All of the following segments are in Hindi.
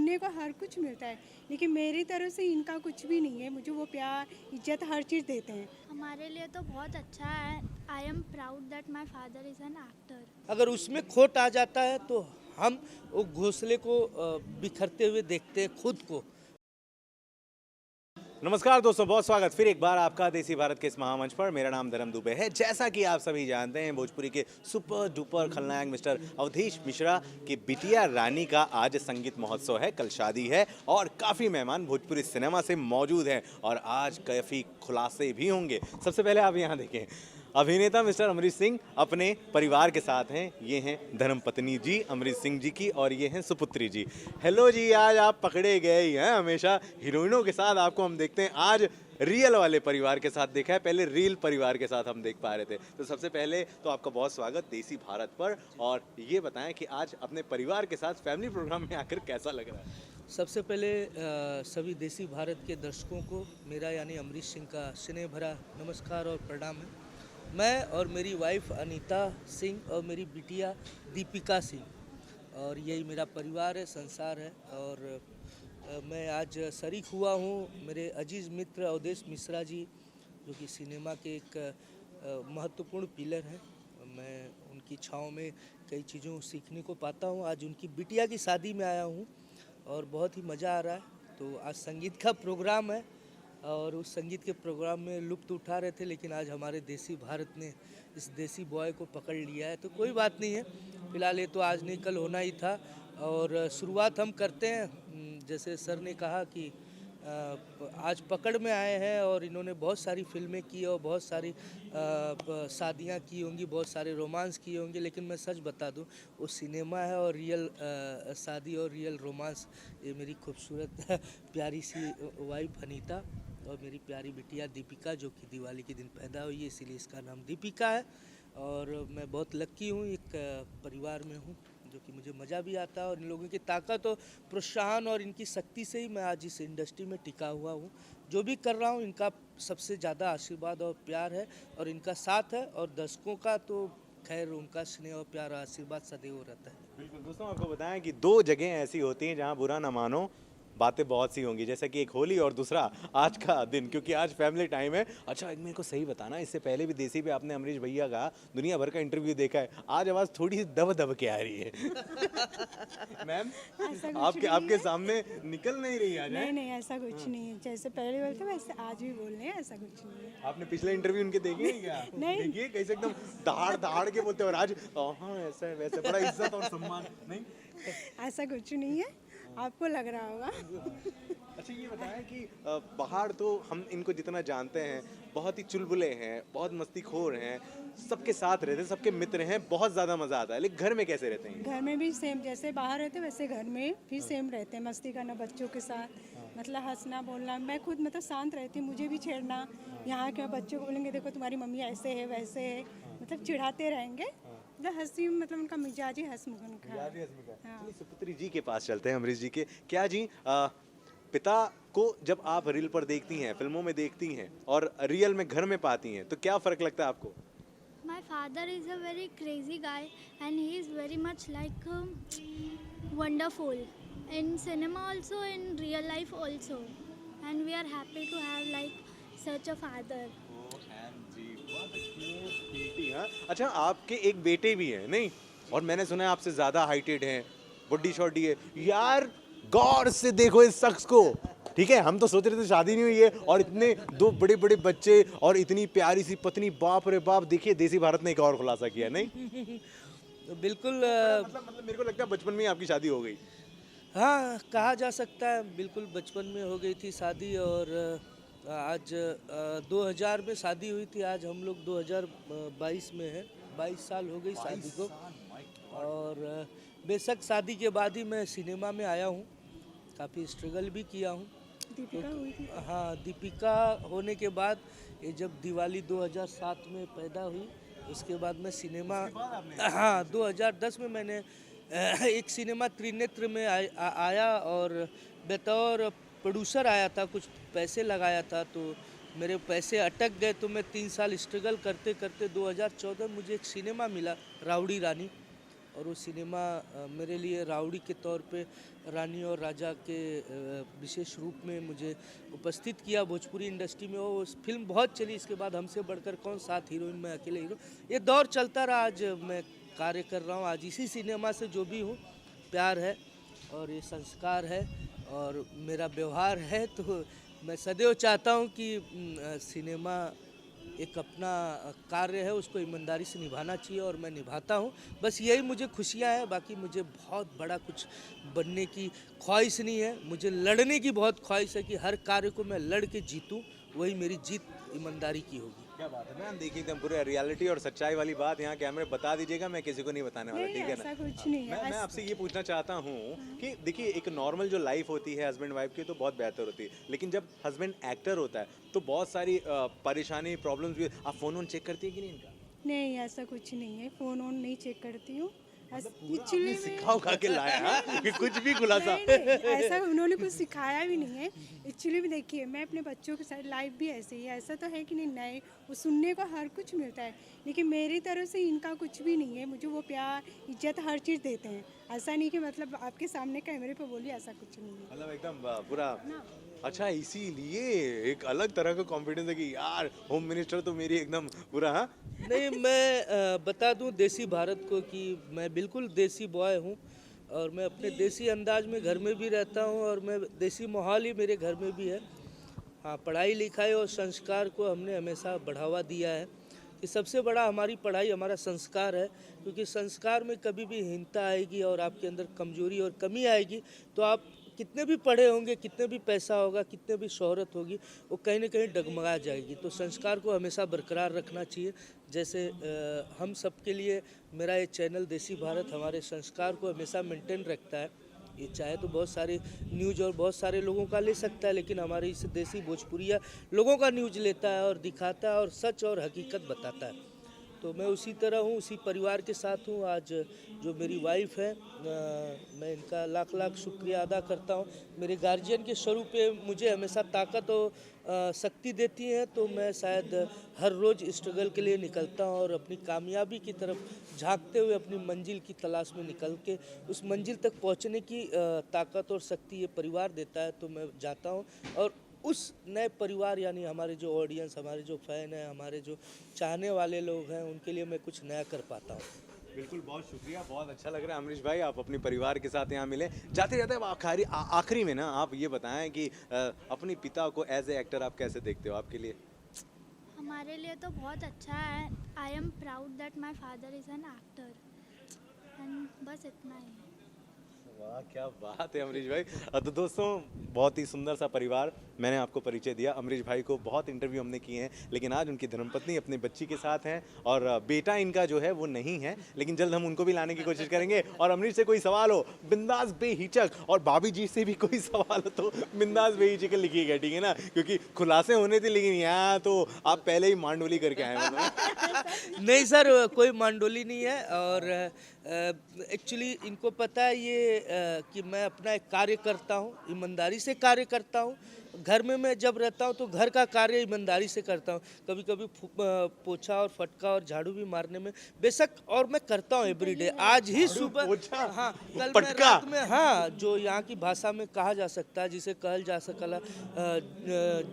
सुनने को हर कुछ मिलता है, लेकिन मेरी तरफ से इनका कुछ भी नहीं है। मुझे वो प्यार, इज्जत, हर चीज़ देते हैं। हमारे लिए तो बहुत अच्छा है। I am proud that my father is an actor. अगर उसमें खोट आ जाता है तो हम वो घोंसले को बिखरते हुए देखते हैं खुद को। नमस्कार दोस्तों, बहुत स्वागत फिर एक बार आपका देसी भारत के इस महामंच पर। मेरा नाम धर्म दुबे है। जैसा कि आप सभी जानते हैं, भोजपुरी के सुपर डुपर खलनायक मिस्टर अवधेश मिश्रा की बिटिया रानी का आज संगीत महोत्सव है। कल शादी है और काफ़ी मेहमान भोजपुरी सिनेमा से मौजूद हैं और आज काफ़ी खुलासे भी होंगे। सबसे पहले आप यहाँ देखें, अभिनेता मिस्टर अमरीश सिंह अपने परिवार के साथ हैं। ये हैं धर्मपत्नी जी अमरीश सिंह जी की और ये हैं सुपुत्री जी। हेलो जी, आज आप पकड़े गए ही हैं। हमेशा हीरोइनों के साथ आपको हम देखते हैं, आज रियल वाले परिवार के साथ देखा है, पहले रियल परिवार के साथ हम देख पा रहे थे। तो सबसे पहले तो आपका बहुत स्वागत देसी भारत पर, और ये बताएं कि आज अपने परिवार के साथ फैमिली प्रोग्राम में आकर कैसा लग रहा है। सबसे पहले सभी देसी भारत के दर्शकों को मेरा यानी अमरीश सिंह का स्नेह भरा नमस्कार और प्रणाम है। मैं और मेरी वाइफ अनीता सिंह और मेरी बिटिया दीपिका सिंह, और यही मेरा परिवार है, संसार है। और मैं आज शरीक हुआ हूँ मेरे अजीज़ मित्र अवधेश मिश्रा जी, जो कि सिनेमा के एक महत्वपूर्ण पिलर हैं। मैं उनकी छाँव में कई चीज़ों सीखने को पाता हूँ। आज उनकी बिटिया की शादी में आया हूँ और बहुत ही मज़ा आ रहा है। तो आज संगीत का प्रोग्राम है और उस संगीत के प्रोग्राम में लुत्फ़ उठा रहे थे, लेकिन आज हमारे देसी भारत ने इस देसी बॉय को पकड़ लिया है। तो कोई बात नहीं है, फ़िलहाल ये तो आज नहीं कल होना ही था। और शुरुआत हम करते हैं, जैसे सर ने कहा कि आज पकड़ में आए हैं और इन्होंने बहुत सारी फिल्में की और बहुत सारी शादियां की होंगी, बहुत सारे रोमांस किए होंगे, लेकिन मैं सच बता दूं, वो सिनेमा है और रियल शादी और रियल रोमांस। ये मेरी खूबसूरत प्यारी सी वाइफ अनीता और मेरी प्यारी बिटिया दीपिका, जो कि दिवाली के दिन पैदा हुई है, इसीलिए इसका नाम दीपिका है। और मैं बहुत लक्की हूँ, एक परिवार में हूँ, जो कि मुझे मज़ा भी आता है। और इन लोगों की ताकत और प्रोत्साहन और इनकी शक्ति से ही मैं आज इस इंडस्ट्री में टिका हुआ हूँ। जो भी कर रहा हूँ, इनका सबसे ज़्यादा आशीर्वाद और प्यार है और इनका साथ है। और दर्शकों का तो खैर उनका स्नेह और प्यार और आशीर्वाद सदैव रहता है। बिल्कुल दोस्तों, आपको बताएं कि दो जगह ऐसी होती हैं जहां बुरा ना मानो, बातें बहुत सी होंगी, जैसा कि एक होली और दूसरा आज का दिन, क्योंकि आज फैमिली टाइम है। अच्छा, एक मेरे को सही बताना, इससे पहले भी देसी पे आपने अमरीश भैया का दुनिया भर का इंटरव्यू देखा है, आज आवाज़ थोड़ी दब दब के आ रही है। मैम, आपके सामने निकल नहीं रही आज। नहीं नहीं, ऐसा कुछ नहीं है। जैसे पहले बोलते वैसे आज भी बोल रहे हैं, ऐसा कुछ नहीं है। आपने पिछले इंटरव्यू उनके देखे हैं क्या? नहीं। देखिए कैसे एकदम दहाड़ दहाड़ के बोलते हैं, और आज हाँ ऐसा है वैसे, बड़ा इज्जत और सम्मान। नहीं, ऐसा कुछ नहीं है, आपको लग रहा होगा। अच्छा ये बताएं कि बाहर तो हम इनको जितना जानते हैं, बहुत ही चुलबुले हैं, बहुत मस्तीखोर हैं, सबके साथ रहते हैं, सबके मित्र हैं, बहुत ज़्यादा मज़ा आता है। लेकिन घर में कैसे रहते हैं? घर में भी सेम, जैसे बाहर रहते वैसे घर में भी सेम रहते हैं। मस्ती करना बच्चों के साथ, मतलब हंसना बोलना। मैं खुद मतलब शांत रहती हूँ, मुझे भी छेड़ना। यहाँ के बच्चों को बोलेंगे देखो तुम्हारी मम्मी ऐसे है वैसे है, मतलब चिढ़ाते रहेंगे। मतलब हंसी, मतलब उनका मिजाज ही हंसमुख उनका। चलिए सुपुत्री जी के पास चलते हैं, अमरीश जी के। क्या जी, पिता को जब आप रील पर देखती हैं, फिल्मों में देखती हैं और रियल में घर में पाती हैं, तो क्या फ़र्क लगता है आपको? My father is a very crazy guy and he is very much like wonderful in cinema also, in real life also, and we are happy to have like such a father. हाँ? अच्छा, आपके एक बेटे भी हैं नहीं? और मैंने सुना है आपसे ज़्यादा हाइटेड हैं, बॉडी शॉडी है। यार गौर से देखो इस शख्स को, ठीक है? हम तो सोच रहे थे शादी नहीं हुई है और इतने दो बड़े बड़े बच्चे और इतनी प्यारी सी पत्नी, बाप रे बाप। देखिए देसी भारत ने एक और खुलासा किया, नहीं? तो बिल्कुल मतलब मेरे को लगता है बचपन में ही आपकी शादी हो गई। हाँ, कहा जा सकता है, बिल्कुल बचपन में हो गई थी शादी। और आज 2000 में शादी हुई थी, आज हम लोग 2022 में हैं। 22 साल हो गई शादी को। और बेशक शादी के बाद ही मैं सिनेमा में आया हूँ, काफ़ी स्ट्रगल भी किया हूँ। दीपिका हुई थी। हाँ, दीपिका होने के बाद, ये जब दिवाली 2007 में पैदा हुई, उसके बाद मैं सिनेमा, हाँ 2010 में मैंने एक सिनेमा त्रिनेत्र में आया और बतौर प्रोड्यूसर आया था, कुछ पैसे लगाया था, तो मेरे पैसे अटक गए। तो मैं 3 साल स्ट्रगल करते करते 2014 मुझे एक सिनेमा मिला, राउडी रानी, और वो सिनेमा मेरे लिए राउडी के तौर पे रानी और राजा के विशेष रूप में मुझे उपस्थित किया भोजपुरी इंडस्ट्री में। वो फिल्म बहुत चली, इसके बाद हमसे बढ़कर कौन, 7 हीरोइन में अकेले हीरो, ये दौर चलता रहा। आज मैं कार्य कर रहा हूँ, आज इसी सिनेमा से जो भी हूँ, प्यार है और ये संस्कार है और मेरा व्यवहार है। तो मैं सदैव चाहता हूँ कि सिनेमा एक अपना कार्य है, उसको ईमानदारी से निभाना चाहिए और मैं निभाता हूँ। बस यही मुझे खुशियाँ हैं, बाकी मुझे बहुत बड़ा कुछ बनने की ख्वाहिश नहीं है। मुझे लड़ने की बहुत ख्वाहिश है कि हर कार्य को मैं लड़ के जीतूँ, वही मेरी जीत ईमानदारी की होगी। क्या बात है मैम, देखिए एकदम पूरे रियलिटी और सच्चाई वाली बात यहाँ कैमरे बता दीजिएगा, मैं किसी को नहीं बताने वाला, नहीं, ठीक है ना? ऐसा कुछ नहीं है। मैं आपसे ये पूछना चाहता हूँ कि देखिए एक नॉर्मल जो लाइफ होती है हस्बैंड वाइफ की तो बहुत बेहतर होती है, लेकिन जब हस्बैंड एक्टर होता है तो बहुत सारी परेशानी प्रॉब्लम्स भी। आप फोन वोन चेक करती है कि नहीं इनका? नहीं, ऐसा कुछ नहीं है, फ़ोन वोन नहीं चेक करती हूँ। पूरा एक्चुअली आपने सिखा उखा के लाया है कि कुछ भी खुलासा। ऐसा उन्होंने कुछ सिखाया भी नहीं है। एक्चुअली में देखिए, मैं अपने बच्चों के साथ लाइफ भी ऐसे ही है, ऐसा तो है कि नहीं, नए वो सुनने को हर कुछ मिलता है, लेकिन मेरी तरफ से इनका कुछ भी नहीं है। मुझे वो प्यार, इज्जत, हर चीज़ देते हैं। ऐसा नहीं कि मतलब आपके सामने कैमरे पे बोलिए, ऐसा कुछ नहीं है मतलब एकदम पूरा। ना। अच्छा, इसीलिए एक अलग तरह का कॉन्फिडेंस है कि यार होम मिनिस्टर तो मेरी एकदम पूरा। हाँ नहीं, मैं बता दूं देसी भारत को कि मैं बिल्कुल देसी बॉय हूं और मैं अपने देसी अंदाज में घर में भी रहता हूं और मैं देसी माहौल ही मेरे घर में भी है। हाँ, पढ़ाई लिखाई और संस्कार को हमने हमेशा बढ़ावा दिया है कि सबसे बड़ा हमारी पढ़ाई हमारा संस्कार है, क्योंकि संस्कार में कभी भी हीनता आएगी और आपके अंदर कमजोरी और कमी आएगी तो आप कितने भी पढ़े होंगे, कितने भी पैसा होगा, कितने भी शोहरत होगी, वो कहीं ना कहीं डगमगा जाएगी। तो संस्कार को हमेशा बरकरार रखना चाहिए। जैसे हम सबके लिए मेरा ये चैनल देसी भारत हमारे संस्कार को हमेशा मेंटेन रखता है। ये चाहे तो बहुत सारे न्यूज और बहुत सारे लोगों का ले सकता है, लेकिन हमारे इस देसी भोजपुरिया लोगों का न्यूज लेता है और दिखाता है और सच और हकीकत बताता है। तो मैं उसी तरह हूँ, उसी परिवार के साथ हूँ। आज जो मेरी वाइफ है, मैं इनका लाख लाख शुक्रिया अदा करता हूँ। मेरे गार्जियन के स्वरूप पे मुझे हमेशा ताकत और शक्ति देती हैं, तो मैं शायद हर रोज़ स्ट्रगल के लिए निकलता हूँ और अपनी कामयाबी की तरफ झांकते हुए अपनी मंजिल की तलाश में निकल के उस मंजिल तक पहुँचने की ताकत और शक्ति ये परिवार देता है। तो मैं जाता हूँ और उस नए परिवार यानी हमारे जो ऑडियंस, हमारे जो फैन हैं, हमारे जो चाहने वाले लोग हैं, उनके लिए मैं कुछ नया कर पाता हूँ। बिल्कुल, बहुत शुक्रिया, बहुत अच्छा लग रहा है अमरीश भाई, आप अपने परिवार के साथ यहाँ मिले। जाते जाते अब आखिरी में ना आप ये बताएं कि अपने पिता को एज ए एक्टर आप कैसे देखते हो? आपके लिए हमारे लिए तो बहुत अच्छा है। I am proud that my father is an actor and बस इतना ही है। वाह, क्या बात है अमरीश भाई। तो दोस्तों, बहुत ही सुंदर सा परिवार मैंने आपको परिचय दिया। अमरीश भाई को बहुत इंटरव्यू हमने किए हैं, लेकिन आज उनकी धर्मपत्नी अपने बच्ची के साथ हैं और बेटा इनका जो है वो नहीं है, लेकिन जल्द हम उनको भी लाने की कोशिश करेंगे। और अमरीश से कोई सवाल हो बिंदास बेहिचक, और भाभी जी से भी कोई सवाल हो तो बिंदास बेहिचक लिखिएगा, ठीक है ना? क्योंकि खुलासे होने थे, लेकिन यहाँ तो आप पहले ही मांडोली करके आए हो। नहीं सर, कोई मांडोली नहीं है और एक्चुअली इनको पता है ये कि मैं अपना एक कार्य करता हूँ, ईमानदारी से कार्य करता हूँ। घर में मैं जब रहता हूँ तो घर का कार्य ईमानदारी से करता हूँ। कभी कभी पोछा और फटका और झाड़ू भी मारने में बेशक, और मैं करता हूँ एवरीडे। आज ही सुबह, हाँ कल मैं रात में, हाँ जो यहाँ की भाषा में कहा जा सकता है, जिसे कहल जा सकला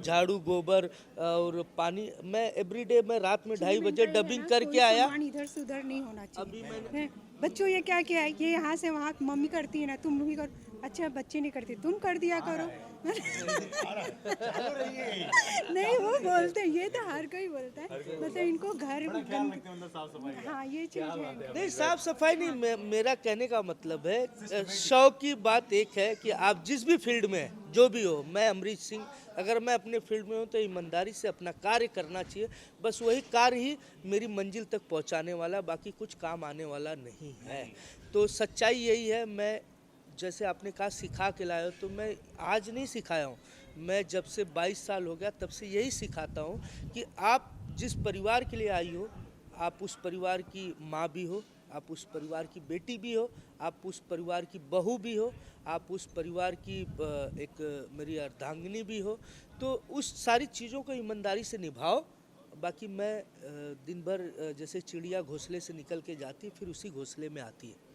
झाड़ू, गोबर और पानी, मैं एवरीडे मैं रात में 2:30 बजे डबिंग करके आया। इधर से उधर नहीं होना अभी चाहिए। बच्चों ये क्या किया है, ये यहाँ से वहाँ मम्मी करती है ना, तुम भी करो। अच्छा, बच्चे नहीं करते, तुम कर दिया करो। नहीं, वो बोलते हैं, ये तो हर कोई बोलता है, मतलब इनको घर हाँ ये चीज़ है। नहीं, साफ सफाई नहीं, मेरा कहने का मतलब है, शौक की बात एक है कि आप जिस भी फील्ड में जो भी हो, मैं अमरीश सिंह अगर मैं अपने फील्ड में हूँ तो ईमानदारी से अपना कार्य करना चाहिए। बस वही कार्य ही मेरी मंजिल तक पहुँचाने वाला, बाकी कुछ काम आने वाला नहीं है। तो सच्चाई यही है। मैं जैसे आपने कहा सिखा के लाया हो, तो मैं आज नहीं सिखाया हूँ, मैं जब से 22 साल हो गया तब से यही सिखाता हूँ कि आप जिस परिवार के लिए आई हो, आप उस परिवार की माँ भी हो, आप उस परिवार की बेटी भी हो, आप उस परिवार की बहू भी हो, आप उस परिवार की एक मेरी अर्धांगिनी भी हो। तो उस सारी चीज़ों को ईमानदारी से निभाओ। बाकी मैं दिन भर जैसे चिड़िया घोंसले से निकल के जाती है, फिर उसी घोंसले में आती है।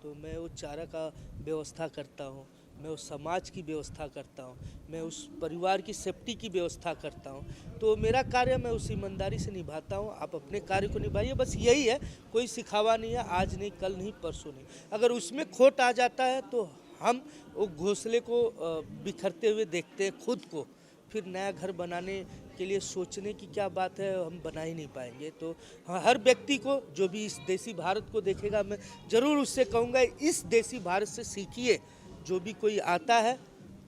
तो मैं वो चारा का व्यवस्था करता हूँ, मैं उस समाज की व्यवस्था करता हूँ, मैं उस परिवार की सेफ्टी की व्यवस्था करता हूँ। तो मेरा कार्य मैं उस ईमानदारी से निभाता हूँ। आप अपने कार्य को निभाइए, बस यही है, कोई सिखावा नहीं है, आज नहीं, कल नहीं, परसों नहीं। अगर उसमें खोट आ जाता है तो हम वो घोंसले को बिखरते हुए देखते हैं खुद को, फिर नया घर बनाने के लिए सोचने की क्या बात है, हम बना ही नहीं पाएंगे। तो हर व्यक्ति को, जो भी इस देसी भारत को देखेगा, मैं ज़रूर उससे कहूँगा इस देसी भारत से सीखिए। जो भी कोई आता है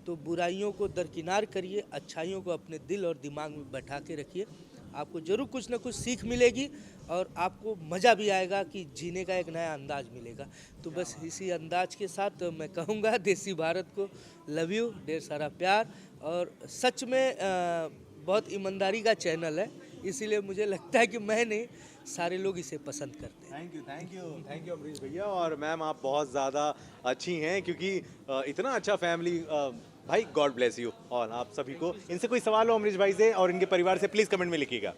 तो बुराइयों को दरकिनार करिए, अच्छाइयों को अपने दिल और दिमाग में बैठा के रखिए। आपको ज़रूर कुछ ना कुछ सीख मिलेगी और आपको मज़ा भी आएगा कि जीने का एक नया अंदाज मिलेगा। तो बस इसी अंदाज के साथ मैं कहूँगा देसी भारत को लव यू, ढेर सारा प्यार। और सच में बहुत ईमानदारी का चैनल है, इसीलिए मुझे लगता है कि मैं नहीं, सारे लोग इसे पसंद करते हैं। थैंक यू अमरीश भैया। और मैम आप बहुत ज़्यादा अच्छी हैं, क्योंकि इतना अच्छा फैमिली, भाई गॉड ब्लेस यू। और आप सभी को, इनसे कोई सवाल हो अमरीश भाई से और इनके परिवार से, प्लीज़ कमेंट में लिखिएगा।